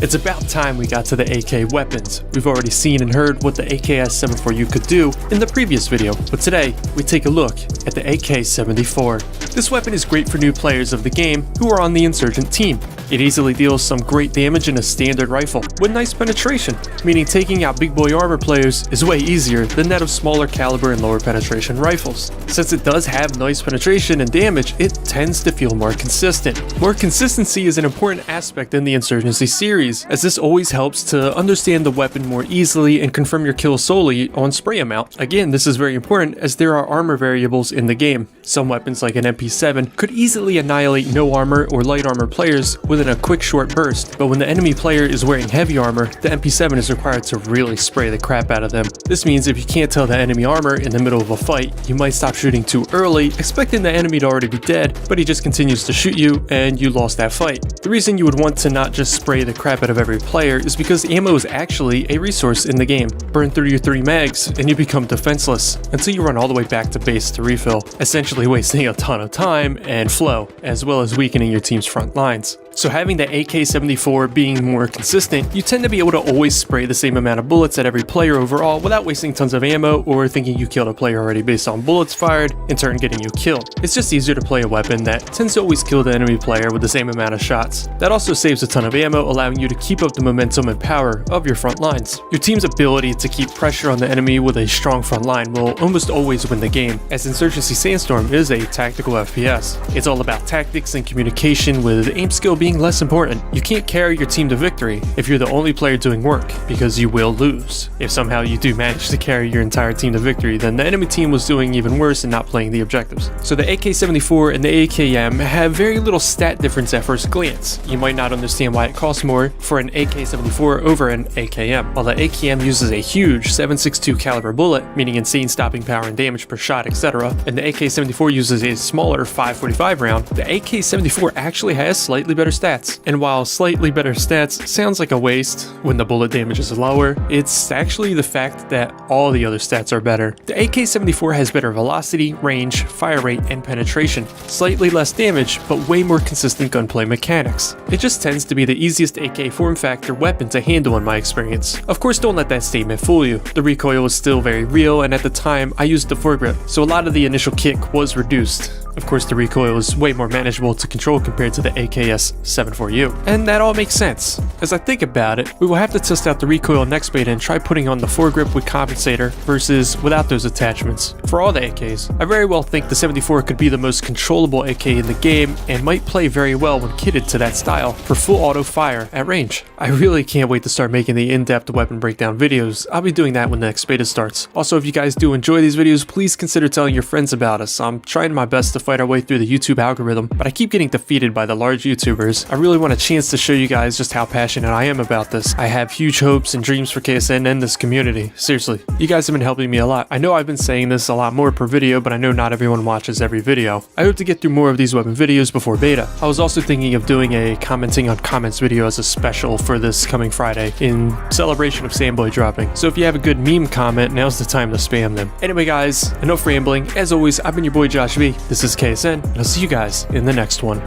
It's about time we got to the AK weapons. We've already seen and heard what the AKS-74U could do in the previous video, but today we take a look at the AK-74. This weapon is great for new players of the game who are on the Insurgent team. It easily deals some great damage in a standard rifle, with nice penetration, meaning taking out big boy armor players is way easier than that of smaller caliber and lower penetration rifles. Since it does have nice penetration and damage, it tends to feel more consistent. More consistency is an important aspect in the Insurgency series, as this always helps to understand the weapon more easily and confirm your kills solely on spray amount. Again, this is very important as there are armor variables in the game. Some weapons like an MP7 could easily annihilate no armor or light armor players within a quick short burst, but when the enemy player is wearing heavy armor, the MP7 is required to really spray the crap out of them. This means if you can't tell the enemy armor in the middle of a fight, you might stop shooting too early, expecting the enemy to already be dead, but he just continues to shoot you and you lost that fight. The reason you would want to not just spray the crap out of every player is because ammo is actually a resource in the game. Burn through your 3 mags and you become defenseless until you run all the way back to base to refill, essentially wasting a ton of time and flow, as well as weakening your team's front lines. So having the AK-74 being more consistent, you tend to be able to always spray the same amount of bullets at every player overall without wasting tons of ammo or thinking you killed a player already based on bullets fired, in turn getting you killed. It's just easier to play a weapon that tends to always kill the enemy player with the same amount of shots. That also saves a ton of ammo, allowing you to keep up the momentum and power of your front lines. Your team's ability to keep pressure on the enemy with a strong front line will almost always win the game, as Insurgency Sandstorm is a tactical FPS. It's all about tactics and communication, with aim skill being less important. You can't carry your team to victory if you're the only player doing work, because you will lose. If somehow you do manage to carry your entire team to victory, then the enemy team was doing even worse and not playing the objectives. So the AK-74 and the AKM have very little stat difference at first glance. You might not understand why it costs more for an AK-74 over an AKM. While the AKM uses a huge 7.62 caliber bullet, meaning insane stopping power and damage per shot, etc., and the AK-74 uses a smaller 5.45 round, the AK-74 actually has slightly better stats. And while slightly better stats sounds like a waste when the bullet damage is lower, it's actually the fact that all the other stats are better. The AK-74 has better velocity, range, fire rate, and penetration. Slightly less damage, but way more consistent gunplay mechanics. It just tends to be the easiest AK form factor weapon to handle in my experience. Of course, don't let that statement fool you. The recoil is still very real, and at the time, I used the foregrip, so a lot of the initial kick was reduced. Of course, the recoil is way more manageable to control compared to the AKS-74U. And that all makes sense. As I think about it, we will have to test out the recoil next beta and try putting on the foregrip with compensator versus without those attachments. For all the AKs, I very well think the 74 could be the most controllable AK in the game and might play very well when kitted to that style for full auto fire at range. I really can't wait to start making the in-depth weapon breakdown videos. I'll be doing that when the next beta starts. Also, if you guys do enjoy these videos, please consider telling your friends about us. I'm trying my best to fight our way through the YouTube algorithm, but I keep getting defeated by the large YouTubers. I really want a chance to show you guys just how passionate I am about this. I have huge hopes and dreams for KSN and this community. Seriously, you guys have been helping me a lot. I know I've been saying this a lot more per video, but I know not everyone watches every video. I hope to get through more of these weapon videos before beta. I was also thinking of doing a commenting on comments video as a special for this coming Friday in celebration of Sandboy dropping. So if you have a good meme comment, now's the time to spam them. Anyway guys, enough rambling. As always, I've been your boy Josh V. This is KSN, and I'll see you guys in the next one.